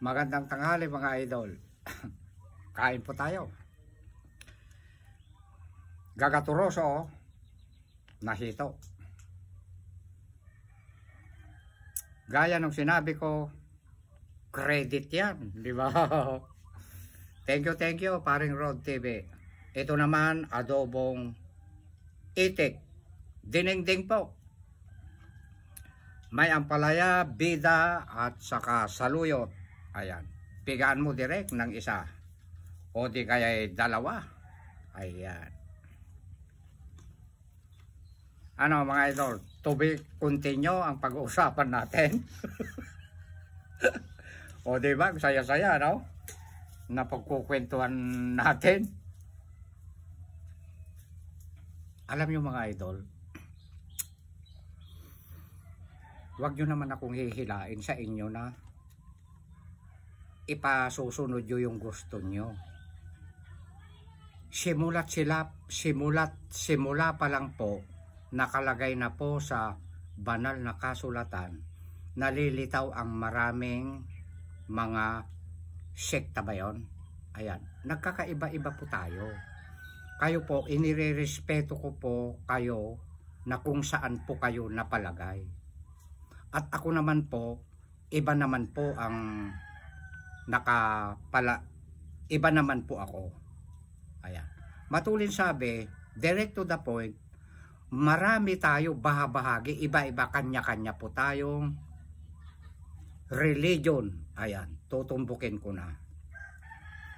Magandang tanghali mga idol. Kain po tayo. Gagaturoso na hito. Gaya nung sinabi ko, credit yan, di ba? Thank you, paring Rod TV. Ito naman, adobong itik. Dinengdeng po. May ampalaya, bida, at saka saluyot. Ayan. Pigaan mo direct ng isa. O di kaya dalawa. Ayan. Ano mga idol? To be continue ang pag-uusapan natin. O di ba? Saya-saya, no? Napagkukwentuhan natin. Alam nyo mga idol, wag nyo naman akong hihilain sa inyo na ipasusunod nyo yung gusto nyo. Simula pa lang po, nakalagay na po sa banal na kasulatan, nalilitaw ang maraming mga sekta ba yun? Ayan, nagkakaiba-iba po tayo. Kayo po, inirerespeto ko po kayo na kung saan po kayo napalagay. At ako naman po, iba naman po ang iba naman po ako. Ayan. Matulin sabi, direct to the point, marami tayo bahabahagi, iba-iba, kanya-kanya po tayong religion. Ayan, tutumbukin ko na.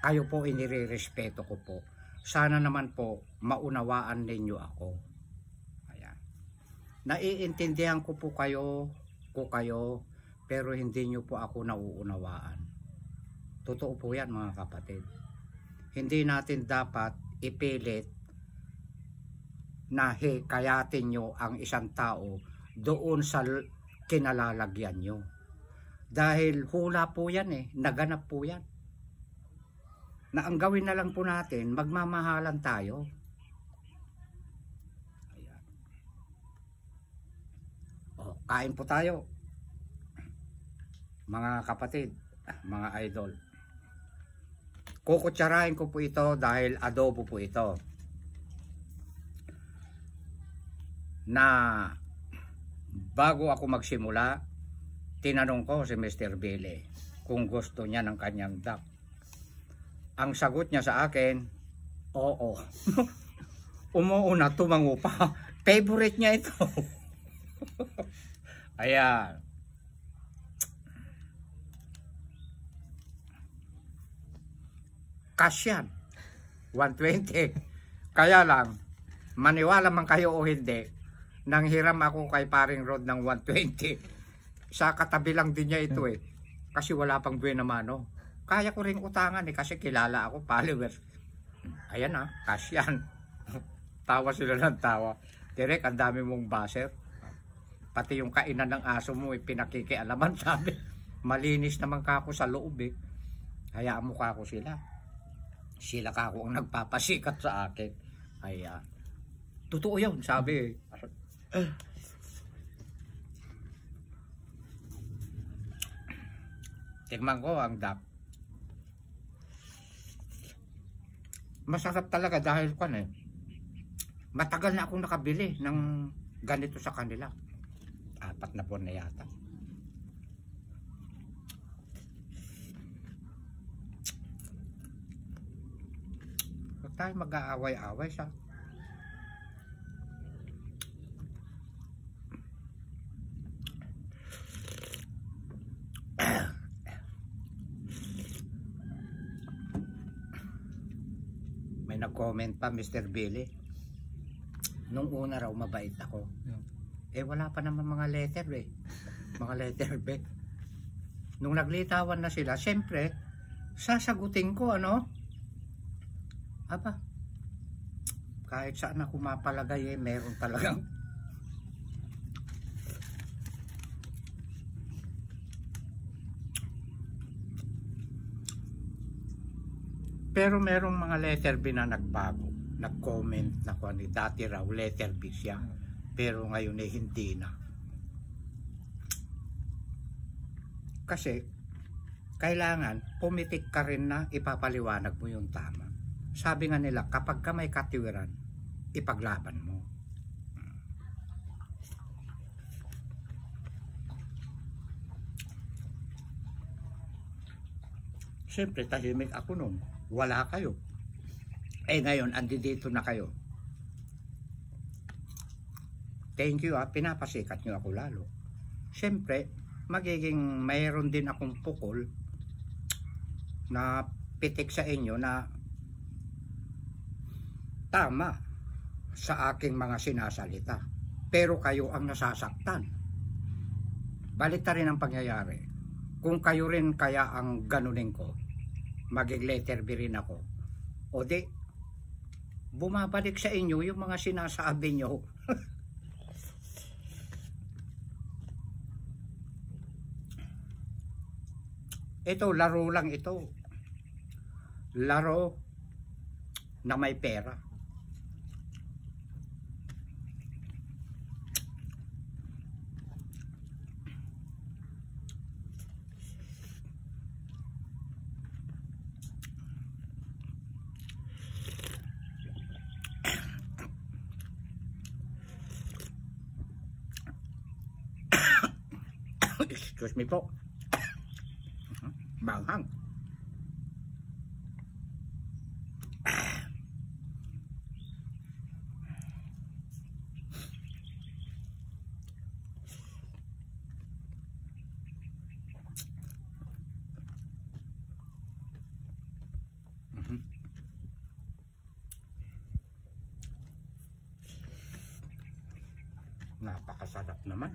Kayo po, inirerespeto ko po. Sana naman po, maunawaan ninyo ako. Ayan. Naiintindihan ko po kayo, pero hindi nyo po ako nauunawaan. Totoo po yan mga kapatid. Hindi natin dapat ipilit na hikayatin nyo ang isang tao doon sa kinalalagyan nyo. Dahil hula po yan naganap po yan. Na ang gawin na lang po natin, magmamahalan tayo. Ayan. O, kain po tayo. Mga kapatid, mga idol. Kukutsarahin ko po ito dahil adobo po ito. Na bago ako magsimula, tinanong ko si Mr. Billy kung gusto niya ng kanyang duck. Ang sagot niya sa akin, oo. Umuuna, tumango pa. Favorite niya ito. Ayan. Cash yan. 120. Kaya lang, maniwala man kayo o hindi, nang hiram ako kay paring Rod ng 120. Sa katabi lang din niya ito Kasi wala pang buena mano. Kaya ko ring utangan kasi kilala ako, followers. Ayan cash yan. Tawa sila ng tawa. Direk, ang dami mong baser. Pati yung kainan ng aso mo pinakikialaman, sabi. Malinis naman ka ako sa loob Hayaan mo ka ako sila. Sila ka ako ang nagpapasikat sa akin. Ayan. Totoo yun, sabi. Tingnan ko ang duck. Masarap talaga dahil matagal na akong nakabili ng ganito sa kanila. 4 na buwan na yata. Huwag tayo mag-aaway-aaway sa nag-comment pa Mr. Billy. Nung una raw mabait ako. Wala pa naman mga letter Mga letter B. Nung naglitawan na sila, siyempre, sasagutin ko Aba, kahit saan ako mapalagay meron talagang pero merong mga letter B na nagbago, nag-comment na dati raw letter B siya, pero ngayon hindi na. Kasi kailangan pumitik ka rin na ipapaliwanag mo yung tama. Sabi nga nila, kapag ka may katiwiran, ipaglaban mo. Siyempre, tahimik ako nun. Wala kayo. Eh ngayon, andito na kayo. Thank you pinapasikat nyo ako lalo. Siyempre, magiging mayroon din akong pukol na pitik sa inyo na tama sa aking mga sinasalita. Pero kayo ang nasasaktan. Balita rin ang pangyayari. Kung kayo rin kaya ang ganunin ko, maging letter B rin ako. O di, bumabalik sa inyo yung mga sinasabi nyo. Ito, laro lang ito. Laro na may pera. Excuse me po. Banghang. Napakasarap naman.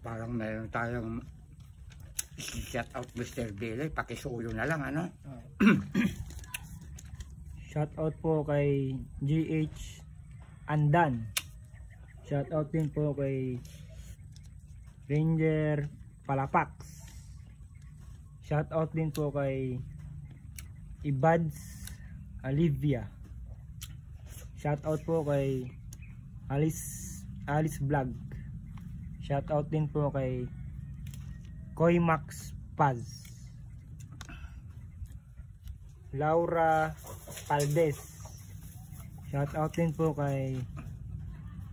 Parang meron tayong shout out Mr. Billy, pakisuyo na lang ano. Shout out po kay GH Andan. Shout out din po kay Ranger Palapax. Shout out din po kay Ibads Olivia. Shout out po kay Alice Vlog. Shout out din po kay Koymax Paz. Laura Paldes. Shout out din po kay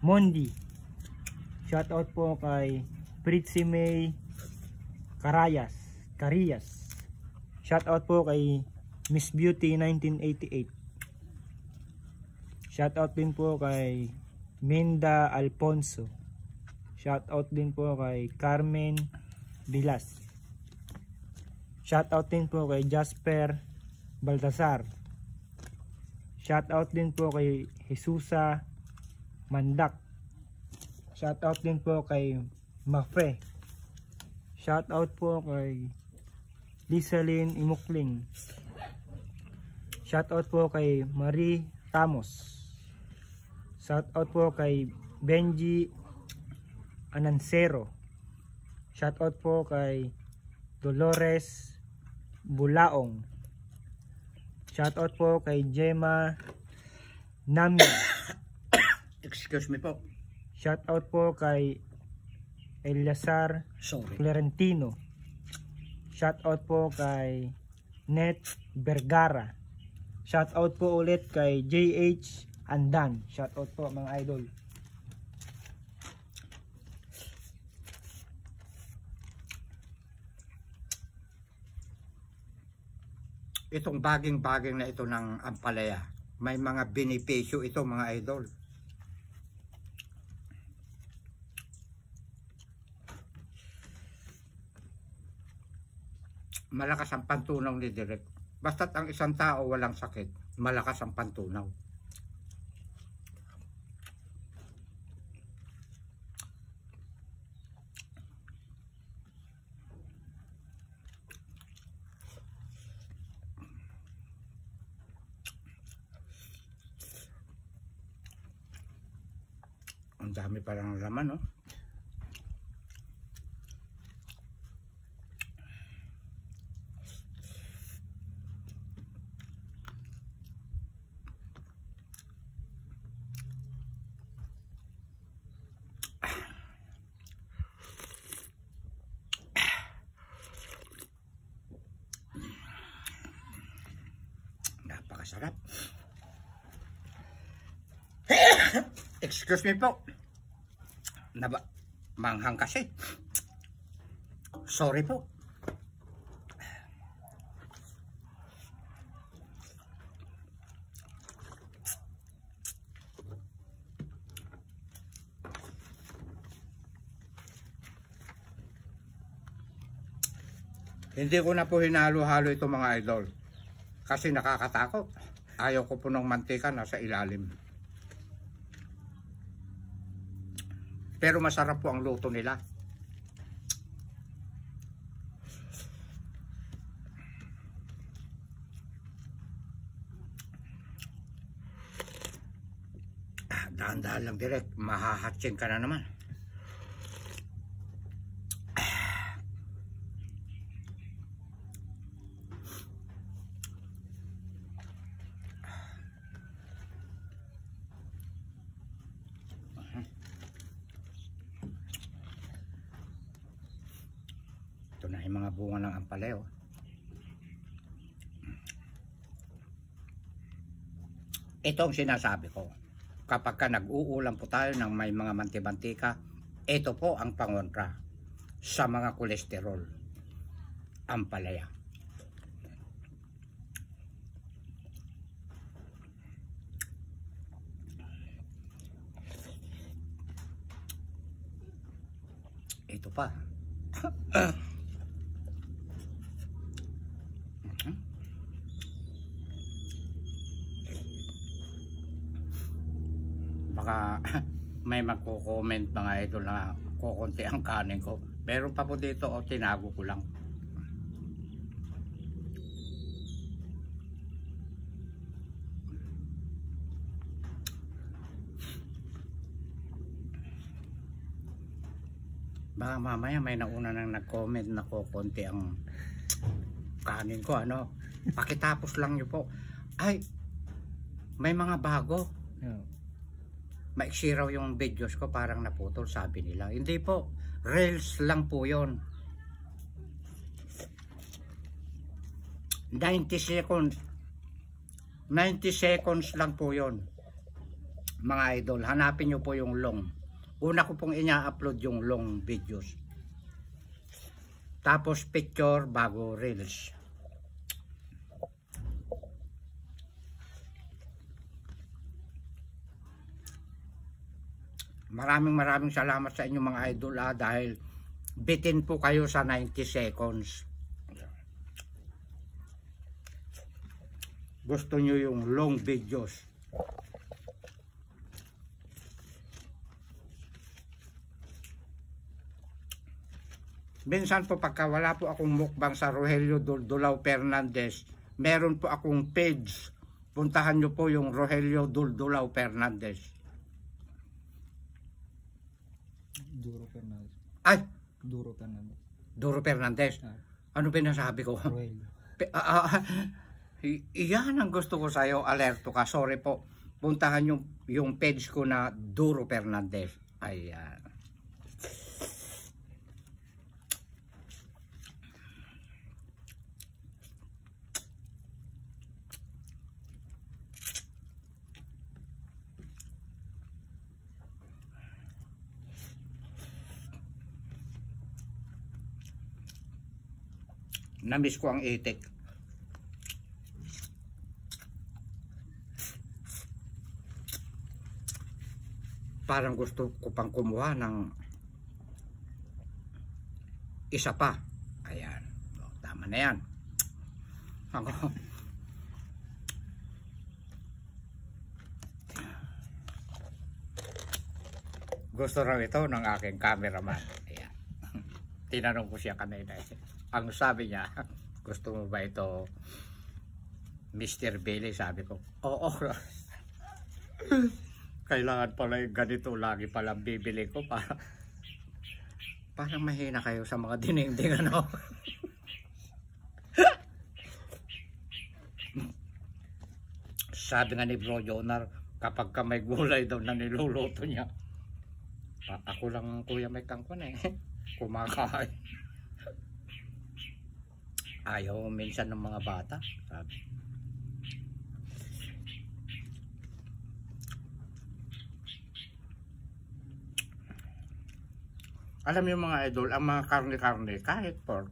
Mondi. Shout out po kay Pritzi May Carayas. Shout out po kay Miss Beauty 1988. Shout out din po kay Minda Alfonso. Shout out din po kay Carmen Vilas. Shout out din po kay Jasper Baltasar. Shout out din po kay Jesusa Mandak. Shout out din po kay Mafe. Shout out po kay Lisalyn Imukling. Shout out po kay Marie Ramos. Shout out po kay Benji Anansero. Shout out po kay Dolores Bulaong. Shout out po kay Gemma Nami. Excuse me po. Shout out po kay Eliazar Florentino. Shout out po kay Net Vergara. Shout out po ulit kay JH Andan. Shout out po mga idol. Itong baging-baging na ito ng ampalaya, may mga benepisyo ito mga idol. Malakas ang pantunaw ni Direk. Basta't ang isang tao walang sakit, malakas ang pantunaw. Ang dami parang laman, no? Excuse me po. Manghang kasi. Sorry po. Hindi ko na po hinalo-halo ito mga idol. Kasi nakakatakot. Ayaw ko po ng mantika nasa ilalim. Pero masarap po ang luto nila. Dahan-dahan lang direct. Mahahatsin ka na naman. Ito na yung mga bunga ng ampalaya. Ito ang sinasabi ko. Kapag ka nag-uulam po tayo ng may mga manti-mantika, ito po ang pangontra sa mga kolesterol. Ampalaya. Ito pa. Baka may magko-comment mga idol na kukunti ang kanin ko. Meron pa po dito o tinago ko lang. Baka mamaya may nauna nang nag-comment na kukunti ang kanin ko. Ano? Pakitapos lang nyo po. Ay, may mga bago. Maiksi raw yung videos ko, parang naputol sabi nila. Hindi po, reels lang po yun. 90 seconds 90 seconds lang po yun mga idol. Hanapin nyo po yung long. Una ko pong inya-upload yung long videos, tapos picture bago reels. Maraming salamat sa inyo mga idol dahil bitin po kayo sa 90 seconds. Gusto nyo yung long videos. Minsan po pagka wala po akong mukbang sa Rogelio Duldulao Fernandez, meron po akong page. Puntahan nyo po yung Rogelio Duldulao Fernandez. Duro Fernandez. Ay! Duro Fernandez. Duro Fernandez. Ano pinasabi ko? Iyan ang gusto ko sa'yo. Alerto ka. Sorry po. Puntahan yung page ko na Duro Fernandez. Ayan. Namiss ko ang itik. Parang gusto ko pang kumuha ng isa pa. Ayan. O, tama na yan. Ako. Gusto raw ito ng aking cameraman. Ayan. Tinanong ko siya kanina. Ang sabi niya, gusto mo ba ito, Mr. Billy? Sabi ko, oo. Kailangan pala yung ganito lagi palang bibili ko para parang mahina kayo sa mga dinengding ano. Sabi nga ni Bro Jonar, kapag ka may gulay daw na niluluto niya, ako lang kuya may kangkon kumakain. Ayaw minsan ng mga bata, sabi. Alam niyo mga idol, ang mga karne-karne, kahit pork,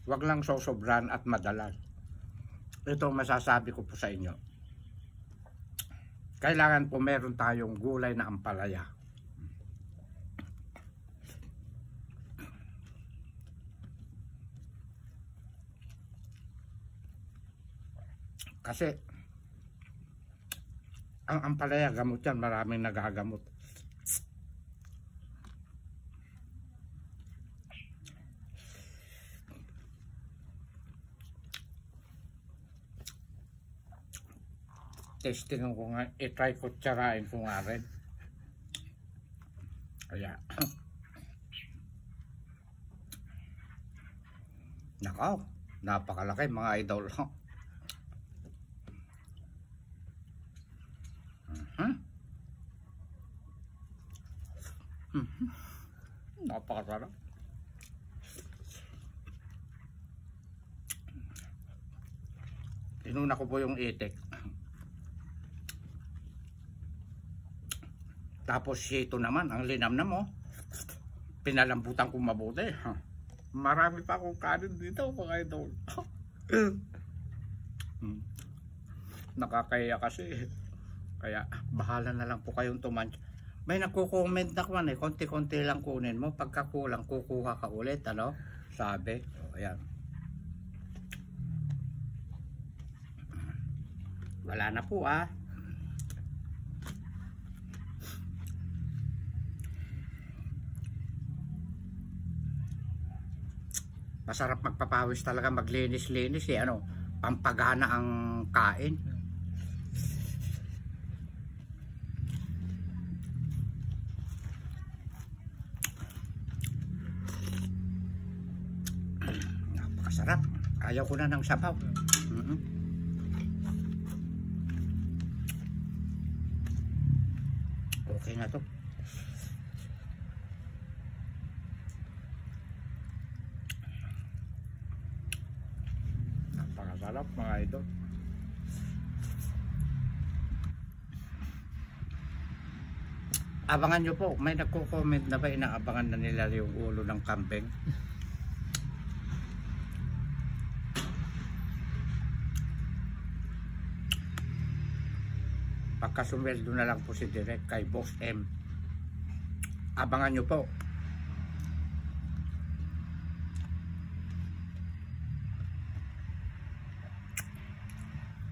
wag lang sosobran at madalas. Ito masasabi ko po sa inyo. Kailangan po meron tayong gulay na ampalaya. Kasi ang ampalaya, gamot yan, maraming nagagamot. Testing ko nga, i-try ko, tsarain ko nga rin. Kaya, nakaw, napakalaki mga idol. Napakasarap. Inuna ko po yung itik. Tapos ito naman, ang linamnam mo. Pinalambutan ko mabuti. Marami pa akong kanin dito mga idol. Nakakaya kasi. Kaya bahala na lang po kayong tumansya. May nagko-comment na kung konti-konti lang kunin mo. Pagka kulang, kukuha ka ulit. Ano? Sabi. O, ayan. Wala na po ah. Masarap magpapawis talaga, maglinis-linis eh. Ano? Pampagana ang kain. Napakasarap. Ayaw ko na ng sabaw. Okay na to. Napakasarap mga idol. Abangan nyo po, may nagko-comment na ba, inaabangan na nila yung ulo ng kambing? Pagkasumweldo na lang po si Direk kay Boss M. Abangan nyo po.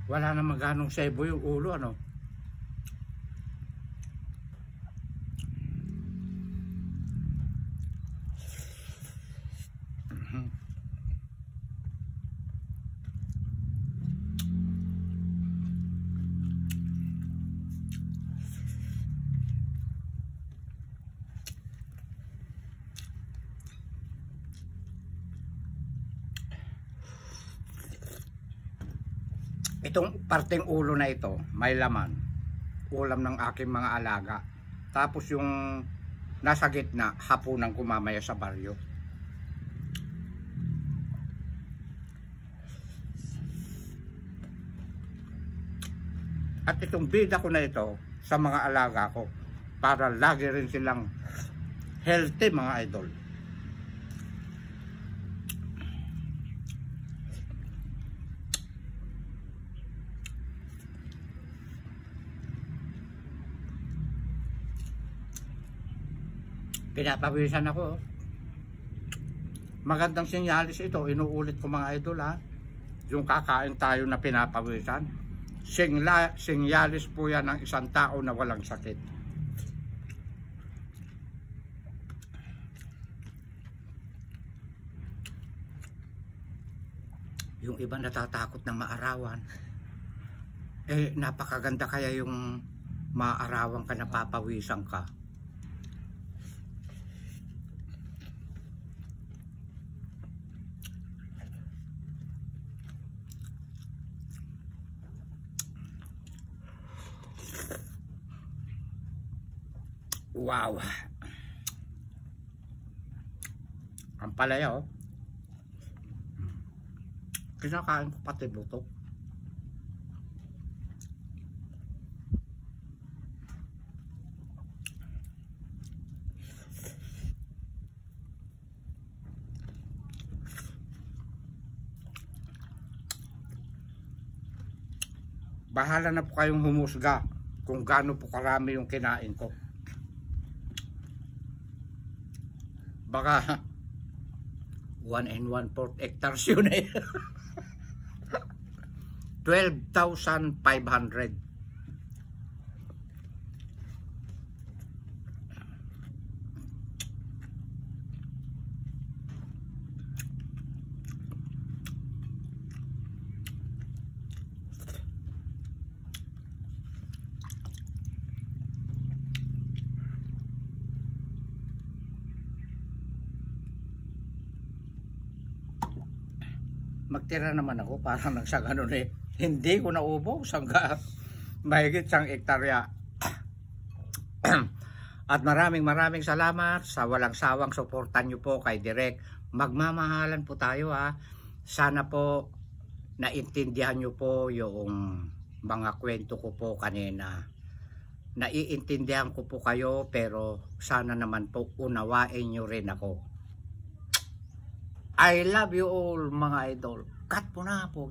Wala na maganong sebo yung ulo, ano? Itong parteng ulo na ito, may laman. Ulam ng aking mga alaga. Tapos yung nasa gitna, hapunan ko mamaya sa baryo. At itong bida ko na ito sa mga alaga ko para lagi rin silang healthy mga idol. Pinapawisan ako. Magandang sinyalis ito. Inuulit ko mga idol ha. Yung kakain tayo na pinapawisan. Sinyalis po yan ng isang tao na walang sakit. Yung iba natatakot ng maarawan. Eh napakaganda kaya yung maarawan ka, napapawisan ka. Wow. Ang palaya oh. Kinakain ko pati buto. Bahala na po kayong humusga kung gaano po karami yung kinain ko. Baka 1 1/4 hectares yun eh. 12,500. Magtira naman ako parang sa ganun eh. Hindi ko naubos hanggang mahigit 1 hektarya. At maraming salamat sa walang sawang suportan nyo po kay Direk. Magmamahalan po tayo ha. Sana po naintindihan nyo po yung mga kwento ko po kanina. Naiintindihan ko po kayo pero sana naman po unawain nyo rin ako. I love you all mga idol. Cut po na po.